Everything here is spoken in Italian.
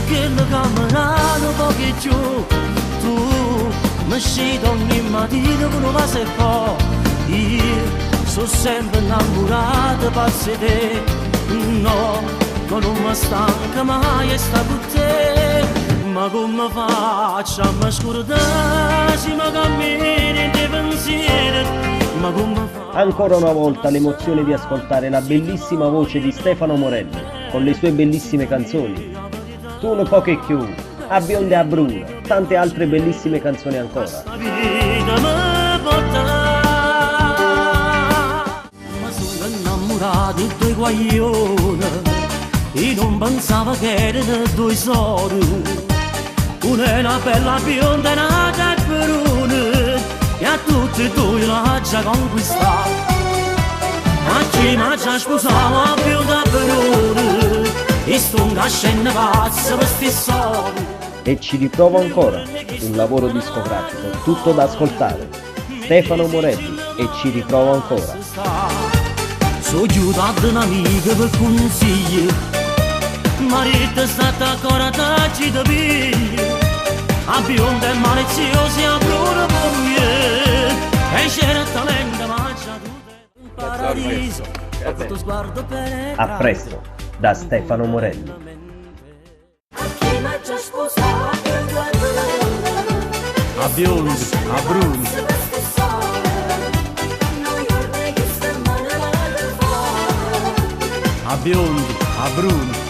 che la camminano pochi giù, tu mi scendo ogni mattina con una se fa, io sono sempre innamorato pazzo di te, no, ma non mi stanca mai e sta con te. Ma come faccio a mi scordare se mi cammini dei pensieri? Ma come faccio? Ancora una volta l'emozione di ascoltare la bellissima voce di Stefano Morelli con le sue bellissime canzoni. Tu un po' che più, a bionda e a bruna, tante altre bellissime canzoni ancora. La vita mi porta, ma sono innamorato di due guaglioni, e non pensavo che erano due soli. Una è una bella bionda e una giapperone, e a tutti e due l'ha già conquistata. A chi mi ha già sposato la bionda perone, e sto una scena pazza per sti soldi. E ci riprovo ancora, un lavoro discografico, tutto da ascoltare. Stefano Morelli, e ci riprovo ancora. Sono aiutato un'amica per consigli, marito è stata ancora tacci da piglio, a bionda e maliziosi a bruna moglie, e certamente mangia tutto in paradiso, a questo sguardo penetra. A presto, da Stefano Morelli. A biondi, a bruni, a biondi, a bruni.